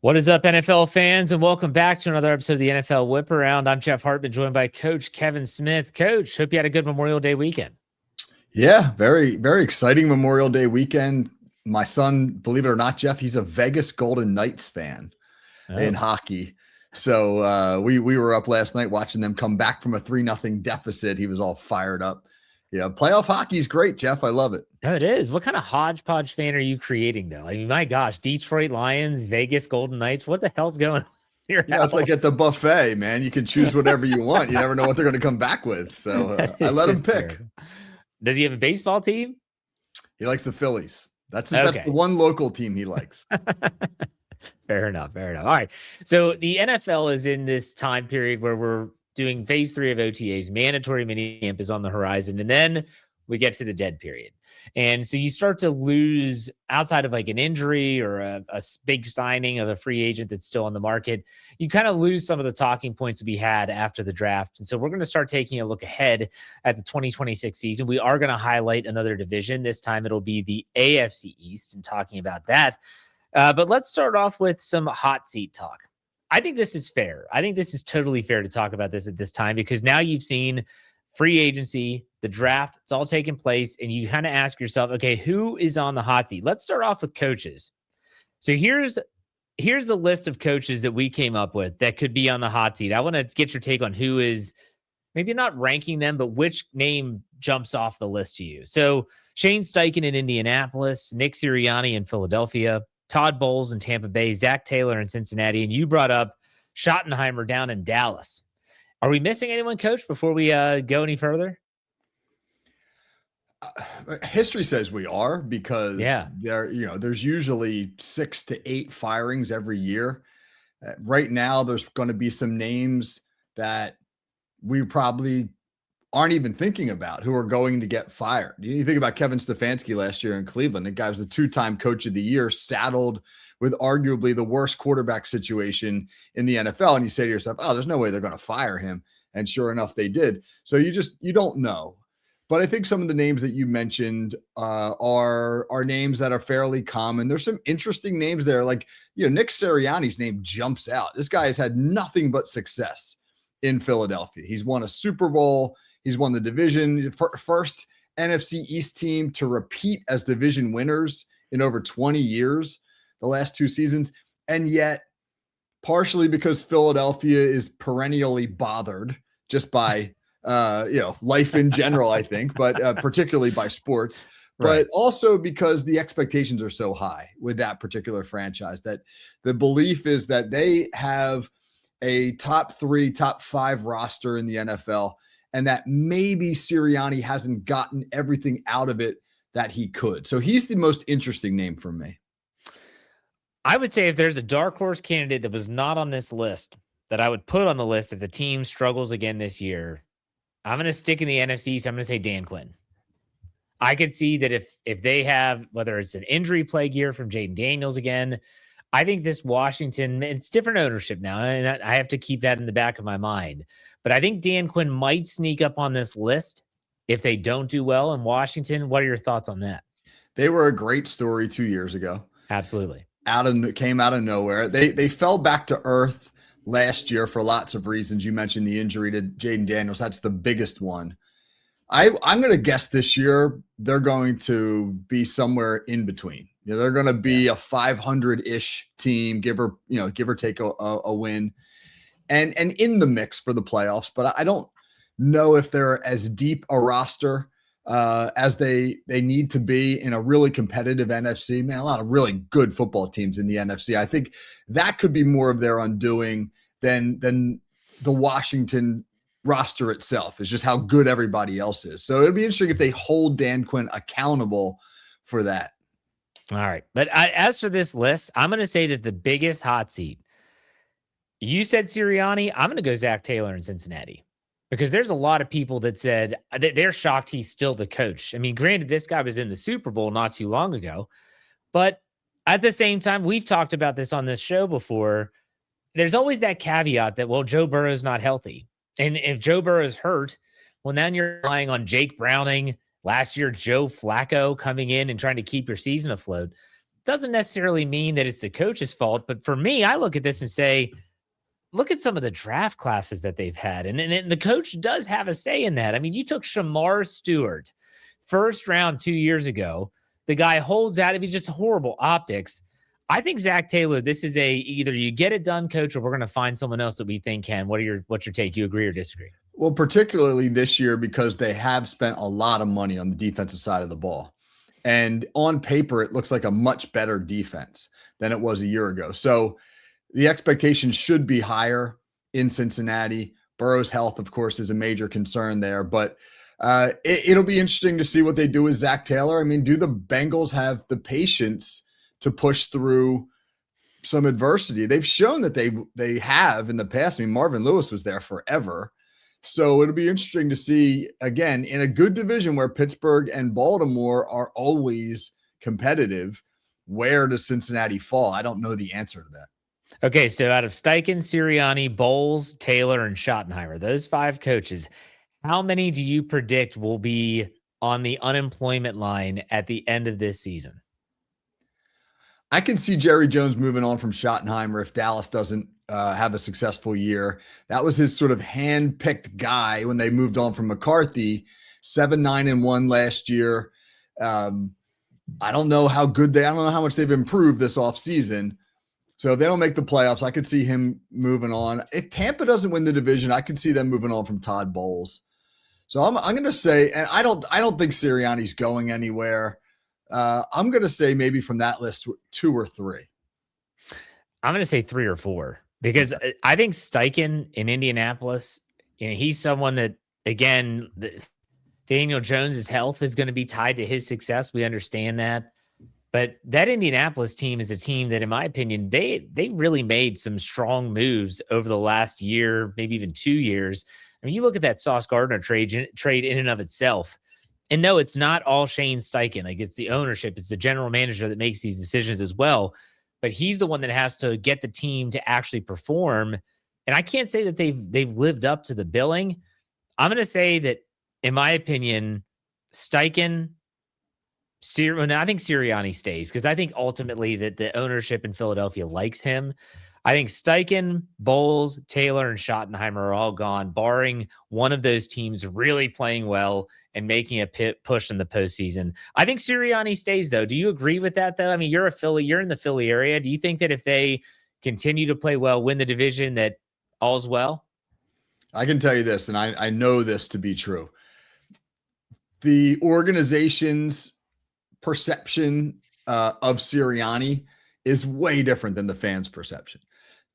What is up, NFL fans, and welcome back to another episode of the NFL Whip Around. I'm Jeff Hartman, joined by Coach Kevin Smith. Coach, hope you had a good Memorial Day weekend. Yeah, very, very exciting Memorial Day weekend. My son, believe it or not, Jeff, he's a Vegas Golden Knights fan in hockey. So we were up last night watching them come back from a 3-0 deficit. He was all fired up. Playoff hockey is great, Jeff. I love it. Oh, it is. What kind of hodgepodge fan are you creating, though? I mean, my gosh, Detroit Lions, Vegas Golden Knights. What the hell's going on here? It's like at the buffet, man. You can choose whatever you want. You never know what they're going to come back with. So I let him pick. True. Does he have a baseball team? He likes the Phillies. That's the one local team he likes. Fair enough. All right. So the NFL is in this time period where we're doing phase 3 of OTAs. Mandatory minicamp is on the horizon. And then we get to the dead period. And so you start to lose, outside of like an injury or a big signing of a free agent that's still on the market, you kind of lose some of the talking points to be had after the draft. And so we're going to start taking a look ahead at the 2026 season. We are going to highlight another division. This time it'll be the AFC East, and talking about that. But let's start off with some hot seat talk. I think this is fair. I think this is totally fair to talk about this at this time, because now you've seen free agency, the draft, it's all taken place, and you kind of ask yourself, okay, who is on the hot seat? Let's start off with coaches. So here's the list of coaches that we came up with that could be on the hot seat. I want to get your take on who is, maybe not ranking them, but which name jumps off the list to you. So Shane Steichen in Indianapolis, Nick Sirianni in Philadelphia, Todd Bowles in Tampa Bay, Zach Taylor in Cincinnati, and you brought up Schottenheimer down in Dallas. Are we missing anyone, Coach, before we go any further? History says we are, because there's usually 6 to 8 firings every year. Right now, there's going to be some names that we probably aren't even thinking about who are going to get fired. You think about Kevin Stefanski last year in Cleveland. The guy was the 2-time coach of the year, saddled with arguably the worst quarterback situation in the NFL. And you say to yourself, oh, there's no way they're going to fire him. And sure enough, they did. So you don't know. But I think some of the names that you mentioned are names that are fairly common. There's some interesting names there. Like, Nick Sirianni's name jumps out. This guy has had nothing but success in Philadelphia. He's won a Super Bowl. He's won the division, first NFC East team to repeat as division winners in over 20 years, the last 2 seasons. And yet, partially because Philadelphia is perennially bothered just by life in general, I think, but particularly by sports, but also because the expectations are so high with that particular franchise, that the belief is that they have a top 3, top 5 roster in the NFL, and that maybe Sirianni hasn't gotten everything out of it that he could. So he's the most interesting name for me. I would say if there's a dark horse candidate that was not on this list that I would put on the list if the team struggles again this year, I'm going to stick in the NFC. So I'm going to say Dan Quinn. I could see that if they have, whether it's an injury plague year from Jaden Daniels again, I think this Washington, it's different ownership now, and I have to keep that in the back of my mind. But I think Dan Quinn might sneak up on this list if they don't do well in Washington. What are your thoughts on that? They were a great story 2 years ago. Absolutely. Came out of nowhere. They fell back to earth last year for lots of reasons. You mentioned the injury to Jaden Daniels. That's the biggest one. I'm going to guess this year they're going to be somewhere in between. They're going to be a 500-ish team, give or take a win, and in the mix for the playoffs. But I don't know if they're as deep a roster as they need to be in a really competitive NFC. Man, a lot of really good football teams in the NFC. I think that could be more of their undoing than the Washington roster itself, is just how good everybody else is. So it'd be interesting if they hold Dan Quinn accountable for that. All right. But as for this list, I'm going to say that the biggest hot seat, you said Sirianni, I'm going to go Zach Taylor in Cincinnati, because there's a lot of people that said they're shocked he's still the coach. I mean, granted, this guy was in the Super Bowl not too long ago, but at the same time, we've talked about this on this show before. There's always that caveat that, well, Joe Burrow's not healthy. And if Joe Burrow's hurt, well, then you're relying on Jake Browning, last year Joe Flacco coming in and trying to keep your season afloat. doesn't necessarily mean that it's the coach's fault. But for me, I look at this and say, look at some of the draft classes that they've had. And the coach does have a say in that. I mean, you took Shamar Stewart, first round 2 years ago. The guy holds out. He's just horrible optics. I think Zach Taylor, this is either you get it done, coach, or we're going to find someone else that we think can. What's your take? You agree or disagree? Well, particularly this year, because they have spent a lot of money on the defensive side of the ball. And on paper, it looks like a much better defense than it was a year ago. So the expectation should be higher in Cincinnati. Burrow's health, of course, is a major concern there, but it'll be interesting to see what they do with Zach Taylor. I mean, do the Bengals have the patience to push through some adversity? They've shown that they have in the past. I mean, Marvin Lewis was there forever. So it'll be interesting to see, again, in a good division where Pittsburgh and Baltimore are always competitive, where does Cincinnati fall? I don't know the answer to that. Okay, so out of Steichen, Sirianni, Bowles, Taylor, and Schottenheimer, those 5 coaches, how many do you predict will be on the unemployment line at the end of this season? I can see Jerry Jones moving on from Schottenheimer if Dallas doesn't have a successful year. That was his sort of hand-picked guy when they moved on from McCarthy. 7-9-1 last year. I don't know how much they've improved this offseason. So if they don't make the playoffs, I could see him moving on. If Tampa doesn't win the division, I could see them moving on from Todd Bowles. So I'm going to say, and I don't think Sirianni's going anywhere. I'm going to say maybe from that list 2 or 3. I'm going to say 3 or 4 because I think Steichen in Indianapolis, he's someone that, again, Daniel Jones's health is going to be tied to his success. We understand that. But that Indianapolis team is a team that, in my opinion, they really made some strong moves over the last year, maybe even 2 years. I mean, you look at that Sauce Gardner trade in and of itself. And no, it's not all Shane Steichen. Like, it's the ownership, it's the general manager that makes these decisions as well. But he's the one that has to get the team to actually perform. And I can't say that they've lived up to the billing. I'm going to say that, in my opinion, Steichen, I think Sirianni stays because I think ultimately that the ownership in Philadelphia likes him. I think Steichen, Bowles, Taylor, and Schottenheimer are all gone, barring one of those teams really playing well and making a push in the postseason. I think Sirianni stays, though. Do you agree with that, though? I mean, you're a Philly. You're in the Philly area. Do you think that if they continue to play well, win the division, that all's well? I can tell you this, and I know this to be true. The organization's perception of Sirianni is way different than the fans' perception.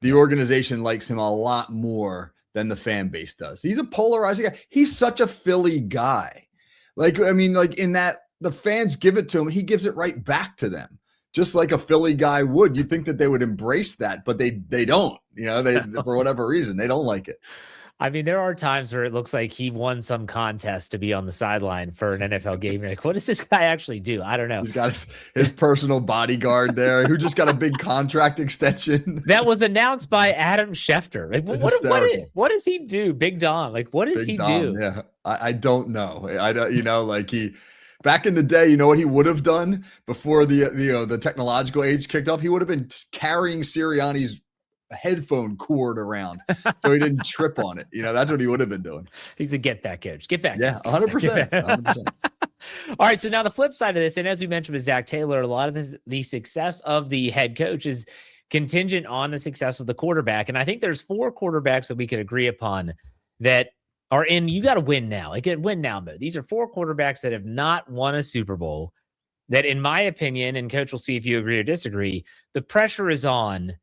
The organization likes him a lot more than the fan base does. He's a polarizing guy. He's such a Philly guy. Like in that the fans give it to him, he gives it right back to them, just like a Philly guy would. You'd think that they would embrace that, but they don't. They for whatever reason, they don't like it. I mean, there are times where it looks like he won some contest to be on the sideline for an NFL game. You're like, what does this guy actually do? I don't know. He's got his personal bodyguard there who just got a big contract extension. That was announced by Adam Schefter. Like, what does he do? Big Dom. Like, what does he do? Yeah, I don't know. I don't, back in the day, you know what he would have done before the technological age kicked off? He would have been carrying Sirianni's headphone cord around so he didn't trip on it. That's what he would have been doing. He's a get back coach. Get back. Yeah, 100%. All right. So now the flip side of this, and as we mentioned with Zach Taylor, a lot of the success of the head coach is contingent on the success of the quarterback. And I think there's 4 quarterbacks that we could agree upon that are in, you got to win now, like win now mode. These are 4 quarterbacks that have not won a Super Bowl that, in my opinion, and coach will see if you agree or disagree, the pressure is on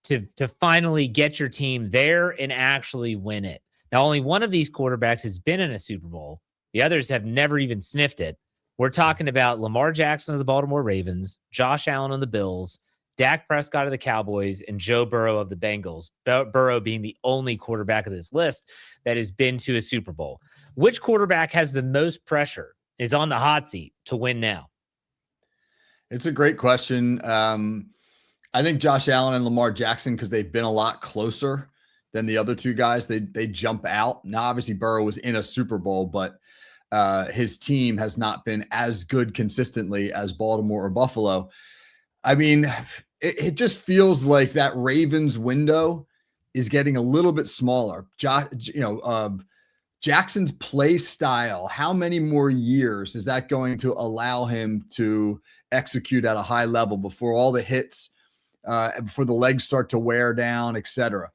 to finally get your team there and actually win it. Now, only one of these quarterbacks has been in a Super Bowl. The others have never even sniffed it. We're talking about Lamar Jackson of the Baltimore Ravens, Josh Allen of the Bills, Dak Prescott of the Cowboys, and Joe Burrow of the Bengals. Burrow being the only quarterback of this list that has been to a Super Bowl. Which quarterback has the most pressure, is on the hot seat to win now? It's a great question. I think Josh Allen and Lamar Jackson, because they've been a lot closer than the other 2 guys, they jump out. Now, obviously, Burrow was in a Super Bowl, but his team has not been as good consistently as Baltimore or Buffalo. I mean, it just feels like that Ravens window is getting a little bit smaller. Jackson's play style, how many more years is that going to allow him to execute at a high level before all the hits, before the legs start to wear down, et cetera?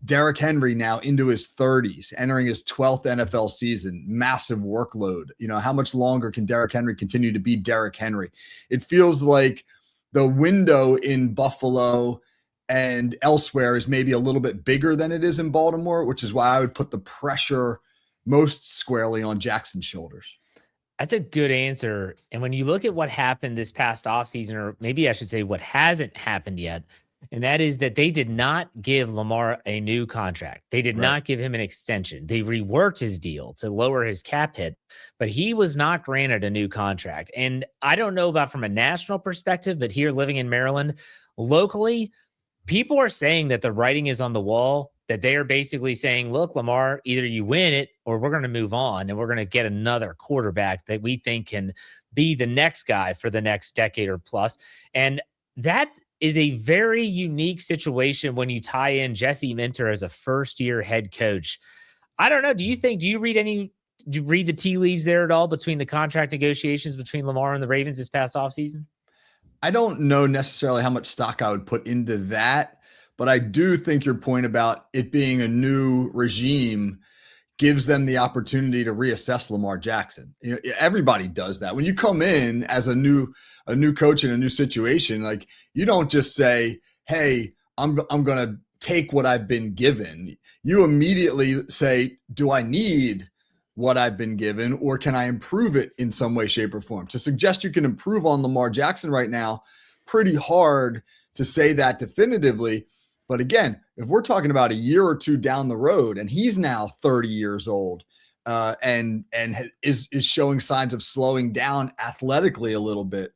Derrick Henry now into his 30s, entering his 12th NFL season, massive workload. How much longer can Derrick Henry continue to be Derrick Henry? It feels like the window in Buffalo and elsewhere is maybe a little bit bigger than it is in Baltimore, which is why I would put the pressure most squarely on Jackson's shoulders. That's a good answer. And when you look at what happened this past offseason, or maybe I should say what hasn't happened yet, and that is that they did not give Lamar a new contract. They did not give him an extension. They reworked his deal to lower his cap hit, but he was not granted a new contract. And I don't know about from a national perspective, but here living in Maryland, locally, people are saying that the writing is on the wall, that they are basically saying, look, Lamar, either you win it or we're going to move on and we're going to get another quarterback that we think can be the next guy for the next decade or plus. And that is a very unique situation when you tie in Jesse Minter as a first-year head coach. I don't know. Do you read the tea leaves there at all between the contract negotiations between Lamar and the Ravens this past offseason? I don't know necessarily how much stock I would put into that, but I do think your point about it being a new regime gives them the opportunity to reassess Lamar Jackson. Everybody does that. When you come in as a new coach in a new situation, like you don't just say, "Hey, I'm going to take what I've been given." You immediately say, "Do I need what I've been given, or can I improve it in some way, shape, or form?" To suggest you can improve on Lamar Jackson right now, pretty hard to say that definitively. But again, if we're talking about a year or two down the road, and he's now 30 years old, and is showing signs of slowing down athletically a little bit,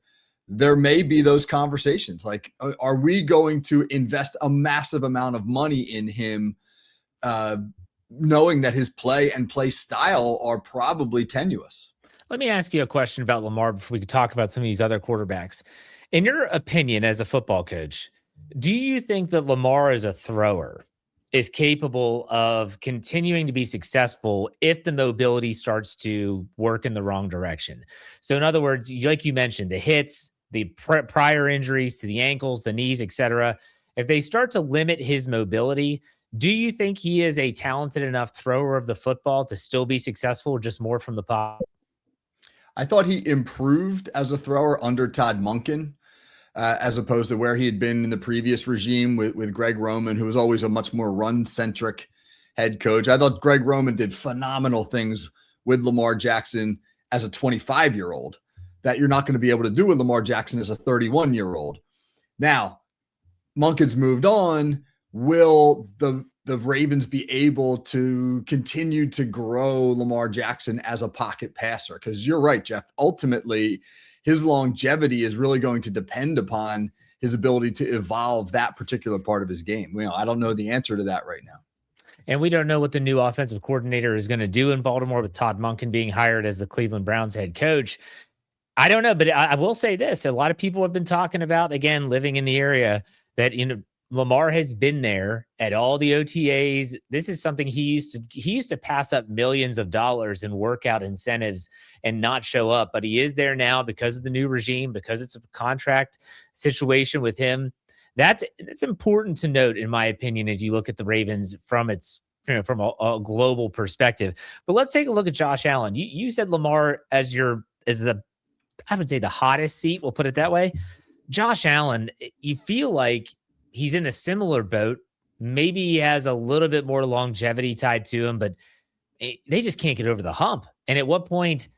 there may be those conversations. Like, are we going to invest a massive amount of money in him, knowing that his play and play style are probably tenuous? Let me ask you a question about Lamar before we can talk about some of these other quarterbacks. In your opinion, as a football coach, do you think that Lamar as a thrower is capable of continuing to be successful if the mobility starts to work in the wrong direction? So in other words, like you mentioned, the hits, the prior injuries to the ankles, the knees, etc. If they start to limit his mobility, do you think he is a talented enough thrower of the football to still be successful, just more from the pocket? I thought he improved as a thrower under Todd Monken, as opposed to where he had been in the previous regime with Greg Roman, who was always a much more run-centric head coach. I thought Greg Roman did phenomenal things with Lamar Jackson as a 25-year-old that you're not going to be able to do with Lamar Jackson as a 31-year-old. Now, Monken's moved on. Will the Ravens be able to continue to grow Lamar Jackson as a pocket passer? Because you're right, Jeff. Ultimately, his longevity is really going to depend upon his ability to evolve that particular part of his game. I don't know the answer to that right now. And we don't know what the new offensive coordinator is going to do in Baltimore with Todd Monken being hired as the Cleveland Browns head coach. I don't know, but I will say this. A lot of people have been talking about, again, living in the area, that, Lamar has been there at all the OTAs. This is something he used to pass up millions of dollars in workout incentives and not show up, but he is there now because of the new regime, because it's a contract situation with him. That's important to note, in my opinion, as you look at the Ravens from from a global perspective. But let's take a look at Josh Allen. You said Lamar as the, I would say, the hottest seat. We'll put it that way. Josh Allen, you feel like he's in a similar boat. Maybe he has a little bit more longevity tied to him, but they just can't get over the hump. And at what point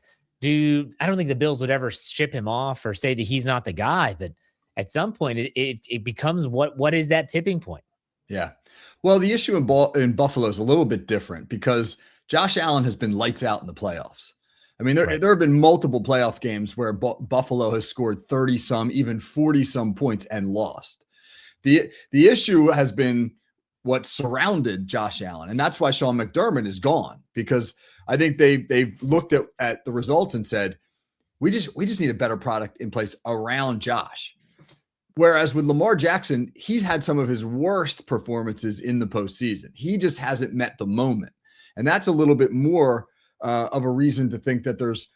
I don't think the Bills would ever ship him off or say that he's not the guy, but at some point it becomes what is that tipping point? Yeah. Well, the issue in Buffalo is a little bit different because Josh Allen has been lights out in the playoffs. I mean, there have been multiple playoff games where Buffalo has scored 30 some, even 40 some points and lost. The issue has been what surrounded Josh Allen, and that's why Sean McDermott is gone, because I think they've looked at the results and said, we just need a better product in place around Josh. Whereas with Lamar Jackson, he's had some of his worst performances in the postseason. He just hasn't met the moment. And that's a little bit more of a reason to think that there's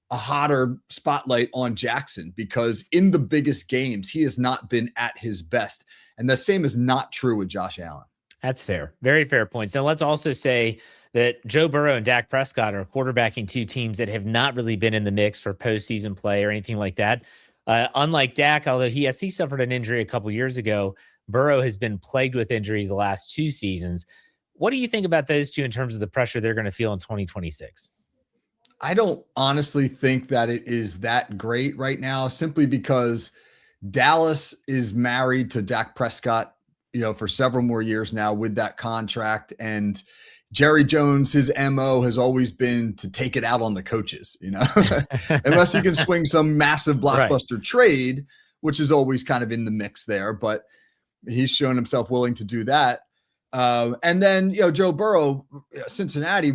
a hotter spotlight on Jackson, because in the biggest games, he has not been at his best. And the same is not true with Josh Allen. That's fair. Very fair points. Now, let's also say that Joe Burrow and Dak Prescott are quarterbacking two teams that have not really been in the mix for postseason play or anything like that. Unlike Dak, although he suffered an injury a couple years ago, Burrow has been plagued with injuries the last two seasons. What do you think about those two in terms of the pressure they're going to feel in 2026? I don't honestly think that it is that great right now, simply because Dallas is married to Dak Prescott, for several more years now with that contract. And Jerry Jones, his MO has always been to take it out on the coaches, unless he can swing some massive blockbuster trade, which is always kind of in the mix there. But he's shown himself willing to do that. And then, Joe Burrow, Cincinnati,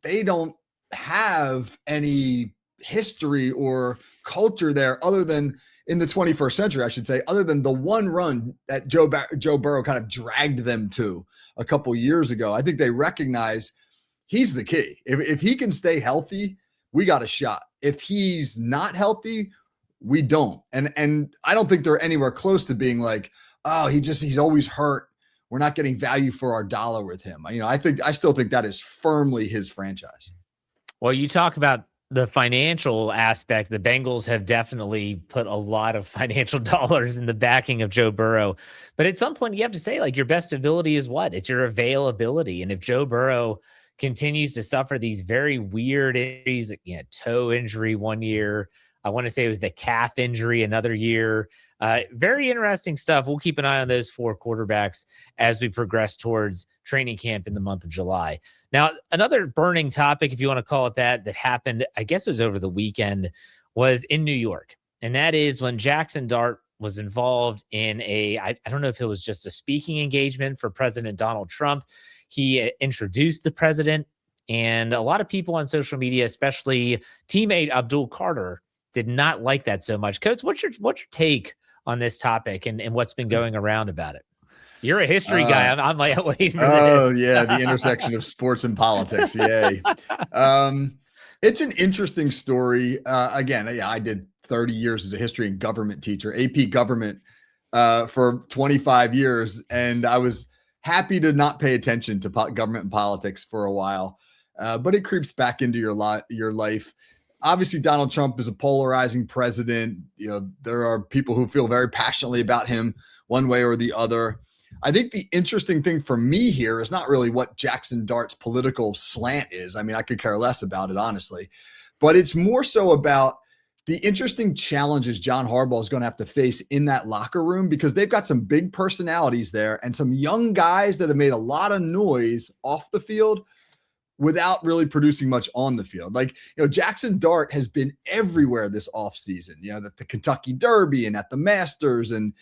they don't have any history or culture there other than in the 21st century, I should say, other than the one run that Joe Burrow kind of dragged them to a couple years ago. I think they recognize he's the key. If he can stay healthy, we got a shot. If he's not healthy, we don't. And I don't think they're anywhere close to being like, oh, he's always hurt. We're not getting value for our dollar with him. I still think that is firmly his franchise. Well, you talk about the financial aspect. The Bengals have definitely put a lot of financial dollars in the backing of Joe Burrow. But at some point, you have to say, your best ability is what? It's your availability. And if Joe Burrow continues to suffer these very weird injuries, toe injury one year, I want to say it was the calf injury another year. Very interesting stuff. We'll keep an eye on those four quarterbacks as we progress towards training camp in the month of July. Now, another burning topic, if you want to call it that happened, I guess it was over the weekend, was in New York. And that is when Jackson Dart was involved in I don't know if it was just a speaking engagement for President Donald Trump. He introduced the president, and a lot of people on social media, especially teammate Abdul Carter, did not like that so much. Coach, what's your take on this topic and what's been going around about it? You're a history guy. I'm like waiting for this. Oh, yeah, the intersection of sports and politics. Yay. It's an interesting story. Again, I did 30 years as a history and government teacher, AP government, for 25 years. And I was happy to not pay attention to government and politics for a while. But it creeps back into your life. Obviously, Donald Trump is a polarizing president. There are people who feel very passionately about him one way or the other. I think the interesting thing for me here is not really what Jackson Dart's political slant is. I mean, I could care less about it, honestly. But it's more so about the interesting challenges John Harbaugh is going to have to face in that locker room, because they've got some big personalities there and some young guys that have made a lot of noise off the field without really producing much on the field. Jackson Dart has been everywhere this offseason, at the Kentucky Derby and at the Masters and,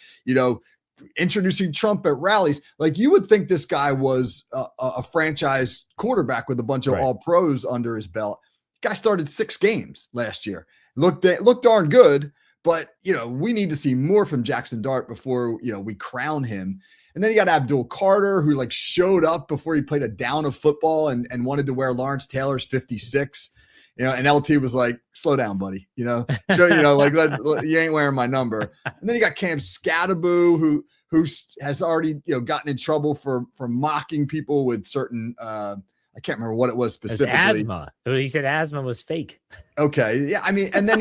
introducing Trump at rallies. You would think this guy was a franchise quarterback with a bunch of all pros under his belt. Guy started 6 games last year. Looked darn good, but, we need to see more from Jackson Dart before, we crown him. And then you got Abdul Carter, who showed up before he played a down of football and wanted to wear Lawrence Taylor's 56, and LT was like, slow down, buddy, you ain't wearing my number. And then you got Cam Scattaboo, who has already, gotten in trouble for mocking people with certain, I can't remember what it was specifically. Asthma. He said asthma was fake. Okay. Yeah. I mean, and then,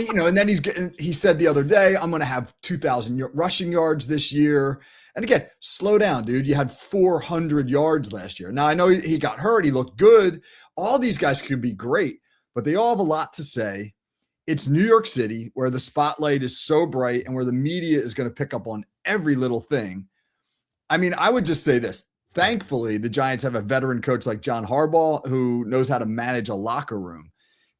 he said the other day, I'm going to have 2,000 rushing yards this year. And again, slow down, dude. You had 400 yards last year. Now, I know he got hurt. He looked good. All these guys could be great, but they all have a lot to say. It's New York City, where the spotlight is so bright and where the media is going to pick up on every little thing. I mean, I would just say this. Thankfully, the Giants have a veteran coach like John Harbaugh who knows how to manage a locker room,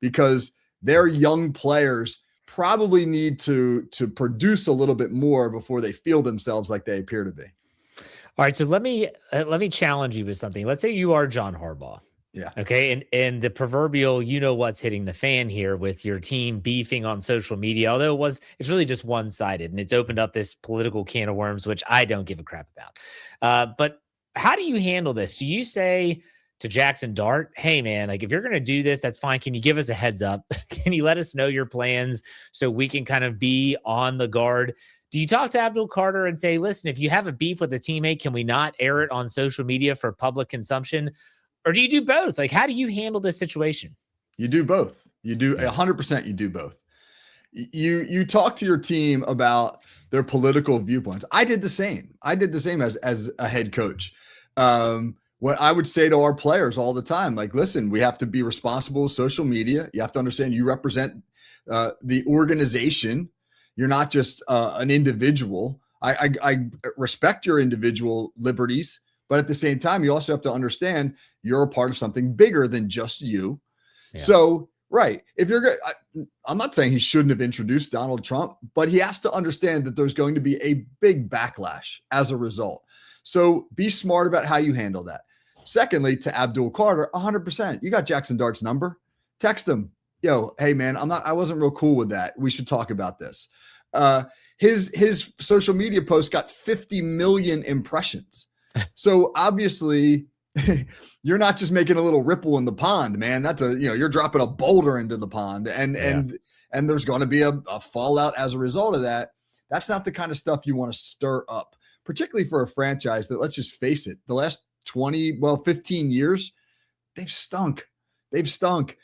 because their young players probably need to produce a little bit more before they feel themselves like they appear to be. All right, so let me challenge you with something. Let's say you are John Harbaugh Yeah. Okay. And the proverbial, what's hitting the fan here with your team beefing on social media, although it's really just one-sided and it's opened up this political can of worms, which I don't give a crap about. But how do you handle this? Do you say to Jackson Dart, hey man, like if you're gonna do this, that's fine. Can you give us a heads up? Can you let us know your plans so we can kind of be on the guard? Do you talk to Abdul Carter and say, listen, if you have a beef with a teammate, can we not air it on social media for public consumption? Or do you do both? Like, how do you handle this situation? You do both. You do 100%. You do both. You talk to your team about their political viewpoints. I did the same. As a head coach. What I would say to our players all the time, like, listen, we have to be responsible with social media. You have to understand you represent the organization. You're not just an individual. I respect your individual liberties, but at the same time, you also have to understand you're a part of something bigger than just you. Yeah. So, right. If you're good, I'm not saying he shouldn't have introduced Donald Trump, but he has to understand that there's going to be a big backlash as a result. So be smart about how you handle that. Secondly, to Abdul Carter, 100%. You got Jackson Dart's number. Text him. Yo, hey man, I wasn't real cool with that. We should talk about this. His social media post got 50 million impressions. So obviously you're not just making a little ripple in the pond, man. That's you're dropping a boulder into the pond and there's going to be a fallout as a result of that. That's not the kind of stuff you want to stir up, particularly for a franchise that, let's just face it, the last 15 years, they've stunk.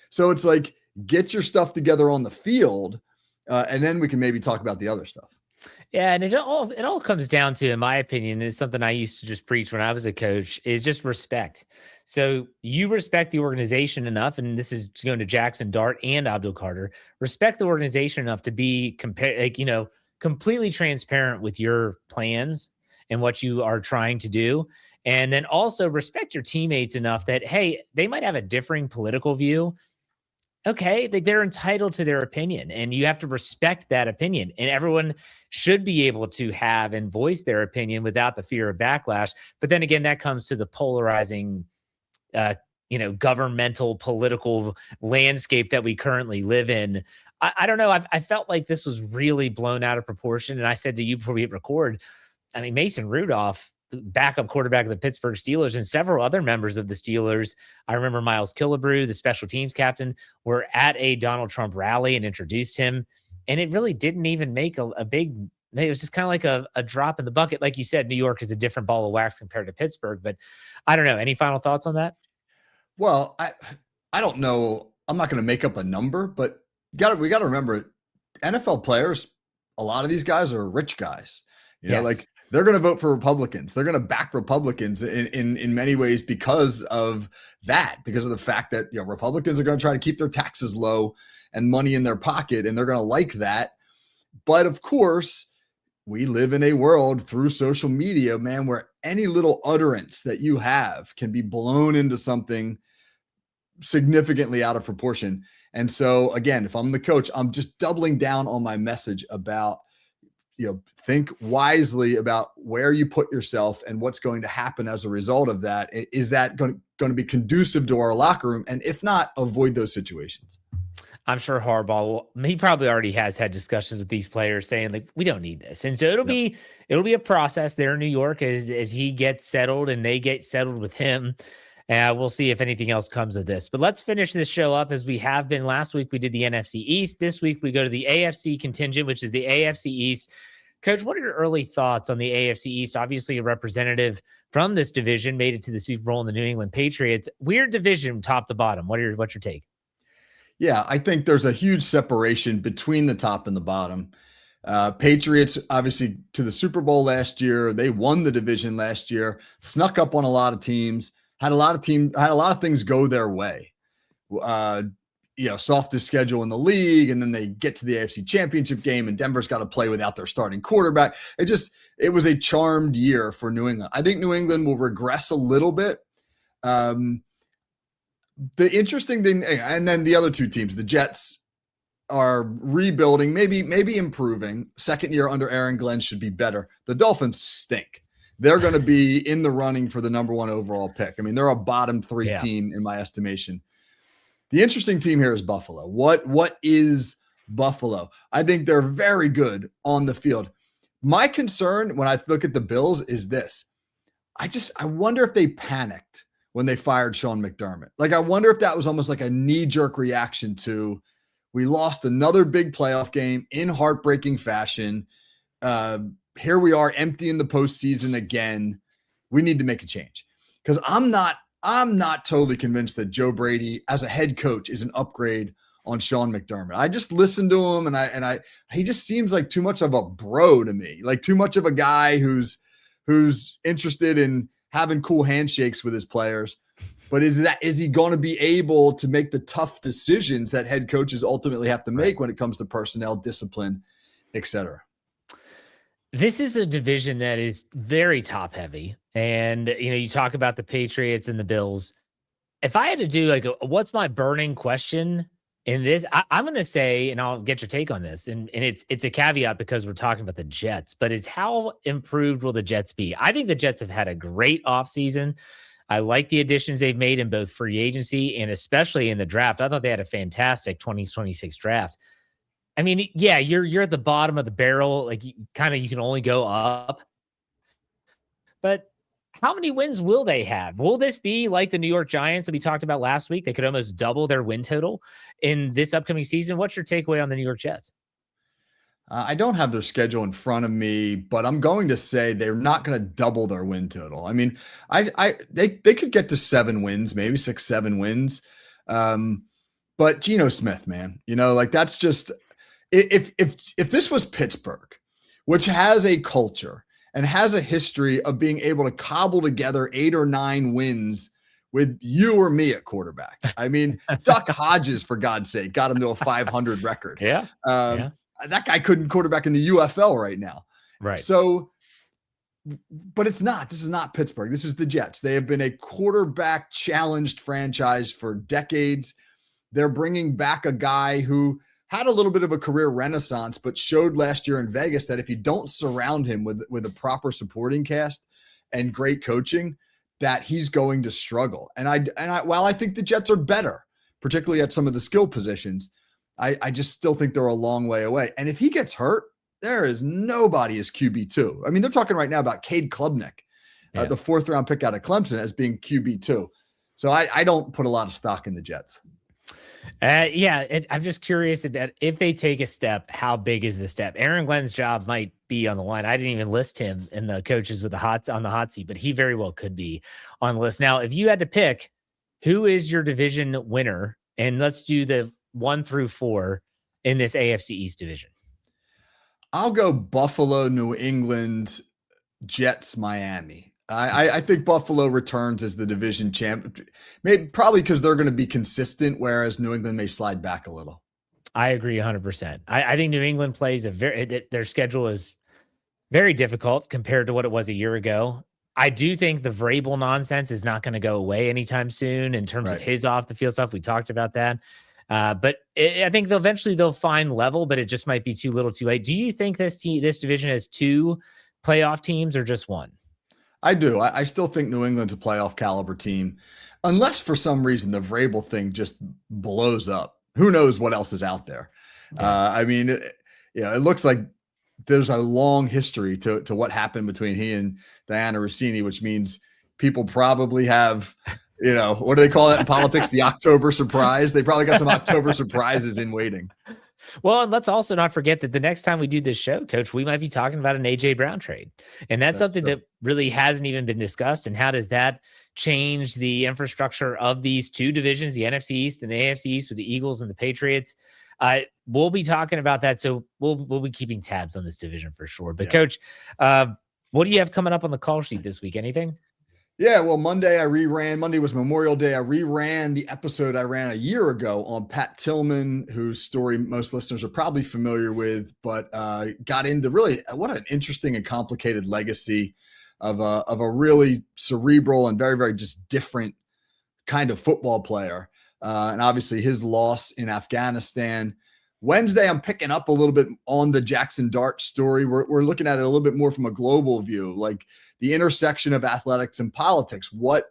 So it's like, get your stuff together on the field, and then we can maybe talk about the other stuff. Yeah, and it all comes down to, in my opinion, is something I used to just preach when I was a coach, is just respect. So you respect the organization enough, and this is going to Jackson Dart and Abdul Carter, respect the organization enough to be completely transparent with your plans and what you are trying to do. And then also respect your teammates enough that, hey, they might have a differing political view. Okay, they're entitled to their opinion, and you have to respect that opinion. And everyone should be able to have and voice their opinion without the fear of backlash. But then again, that comes to the polarizing, governmental political landscape that we currently live in. I don't know. I felt like this was really blown out of proportion. And I said to you before we hit record, I mean, Mason Rudolph, backup quarterback of the Pittsburgh Steelers, and several other members of the Steelers. I remember Miles Killebrew, the special teams captain, were at a Donald Trump rally and introduced him. And it really didn't even make a big, it was just kind of like a drop in the bucket. Like you said, New York is a different ball of wax compared to Pittsburgh, but I don't know. Any final thoughts on that? Well, I don't know. I'm not going to make up a number, but we got to remember, NFL players, a lot of these guys are rich guys. Like, they're going to vote for Republicans. They're going to back Republicans in many ways because of the fact that Republicans are going to try to keep their taxes low and money in their pocket, and they're going to like that. But of course, we live in a world through social media, man, where any little utterance that you have can be blown into something significantly out of proportion. And so again, if I'm the coach, I'm just doubling down on my message about, think wisely about where you put yourself and what's going to happen as a result of that. Is that going to be conducive to our locker room? And if not, avoid those situations. I'm sure Harbaugh he probably already has had discussions with these players saying, like, we don't need this. And so it'll be a process there in New York as he gets settled and they get settled with him. We'll see if anything else comes of this. But let's finish this show up as we have been. Last week, we did the NFC East. This week, we go to the AFC contingent, which is the AFC East. Coach, what are your early thoughts on the AFC East? Obviously, a representative from this division made it to the Super Bowl in the New England Patriots. Weird division, top to bottom. What's your take? Yeah, I think there's a huge separation between the top and the bottom. Patriots, obviously, to the Super Bowl last year. They won the division last year, snuck up on a lot of teams, had a lot of things go their way. Softest schedule in the league, and then they get to the AFC Championship game, and Denver's got to play without their starting quarterback. It was a charmed year for New England. I think New England will regress a little bit. The interesting thing, and then the other two teams, the Jets, are rebuilding, maybe improving. Second year under Aaron Glenn should be better. The Dolphins stink. they're going to be in the running for the number 1 overall pick. I mean, they're a bottom 3 team in my estimation. The interesting team here is Buffalo. What is Buffalo? I think they're very good on the field. My concern when I look at the Bills is this. I wonder if they panicked when they fired Sean McDermott. Like, I wonder if that was almost like a knee-jerk reaction to, we lost another big playoff game in heartbreaking fashion. Here we are empty in the postseason again. We need to make a change. Because I'm not totally convinced that Joe Brady as a head coach is an upgrade on Sean McDermott. I just listened to him and he just seems like too much of a bro to me. Like too much of a guy who's interested in having cool handshakes with his players. But is he going to be able to make the tough decisions that head coaches ultimately have to make when it comes to personnel, discipline, etc.? This is a division that is very top heavy. And, you talk about the Patriots and the Bills. If I had to do what's my burning question in this, I'm going to say, and I'll get your take on this. And it's a caveat because we're talking about the Jets, but it's how improved will the Jets be? I think the Jets have had a great offseason. I like the additions they've made in both free agency and especially in the draft. I thought they had a fantastic 2026 draft. I mean, yeah, you're at the bottom of the barrel. Like you can only go up. But how many wins will they have? Will this be like the New York Giants that we talked about last week? They could almost double their win total in this upcoming season. What's your takeaway on the New York Jets? I don't have their schedule in front of me, but I'm going to say they're not going to double their win total. I mean, they could get to 7 wins, maybe 6, 7 wins. But Geno Smith, man, that's just, if this was Pittsburgh, which has a culture and has a history of being able to cobble together 8 or 9 wins with you or me at quarterback. I mean, Duck Hodges, for God's sake, got him to a 500 record. Yeah. That guy couldn't quarterback in the UFL right now. Right. So, but it's not. This is not Pittsburgh. This is the Jets. They have been a quarterback challenged franchise for decades. They're bringing back a guy who had a little bit of a career renaissance, but showed last year in Vegas that if you don't surround him with a proper supporting cast and great coaching, that he's going to struggle. And while I think the Jets are better, particularly at some of the skill positions, I just still think they're a long way away. And if he gets hurt, there is nobody as QB2. I mean, they're talking right now about Cade Klubnik, the 4th round pick out of Clemson, as being QB2. So I don't put a lot of stock in the Jets. I'm just curious about if they take a step, how big is the step? Aaron Glenn's job might be on the line. I didn't even list him in the coaches with on the hot seat, but he very well could be on the list. Now, if you had to pick, who is your division winner? And let's do the 1 through 4 in this AFC East division. I'll go Buffalo, New England, Jets, Miami. I think Buffalo returns as the division champ, probably because they're going to be consistent, whereas New England may slide back a little. I agree 100%. I think New England plays their schedule is very difficult compared to what it was a year ago. I do think the Vrabel nonsense is not going to go away anytime soon in terms of his off the field stuff. We talked about that. But I think they'll find level, but it just might be too little too late. Do you think this division has 2 playoff teams or just 1? I do. I still think New England's a playoff caliber team, unless for some reason the Vrabel thing just blows up. Who knows what else is out there? Yeah. I mean, it looks like there's a long history to what happened between he and Diana Rossini, which means people probably have, what do they call that in politics? The October surprise. They probably got some October surprises in waiting. Well, and let's also not forget that the next time we do this show, Coach, we might be talking about an A.J. Brown trade. And that's something true. That really hasn't even been discussed. And how does that change the infrastructure of these 2 divisions, the NFC East and the AFC East with the Eagles and the Patriots? We'll be talking about that. So we'll be keeping tabs on this division for sure. But Coach, what do you have coming up on the call sheet this week? Anything? Yeah, well, Monday was Memorial Day. I reran the episode I ran a year ago on Pat Tillman, whose story most listeners are probably familiar with, but got into really what an interesting and complicated legacy of a really cerebral and very, very just different kind of football player. And obviously his loss in Afghanistan Wednesday, I'm picking up a little bit on the Jackson Dart story. We're looking at it a little bit more from a global view, like the intersection of athletics and politics. What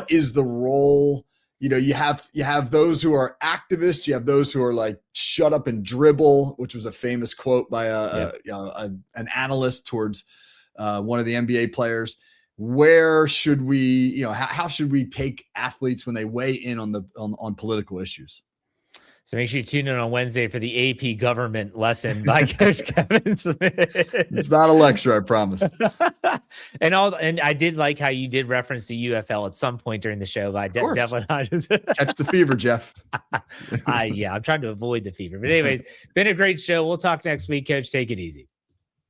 is the role? You know, you have those who are activists. You have those who are like, shut up and dribble, which was a famous quote by an analyst towards one of the NBA players. Where should we, you know, how should we take athletes when they weigh in on political issues? So make sure you tune in on Wednesday for the AP government lesson by Coach Kevin Smith. It's not a lecture, I promise. And I did like how you did reference the UFL at some point during the show, but I definitely not. Catch the fever, Jeff. Yeah, I'm trying to avoid the fever. But anyways, been a great show. We'll talk next week, Coach. Take it easy.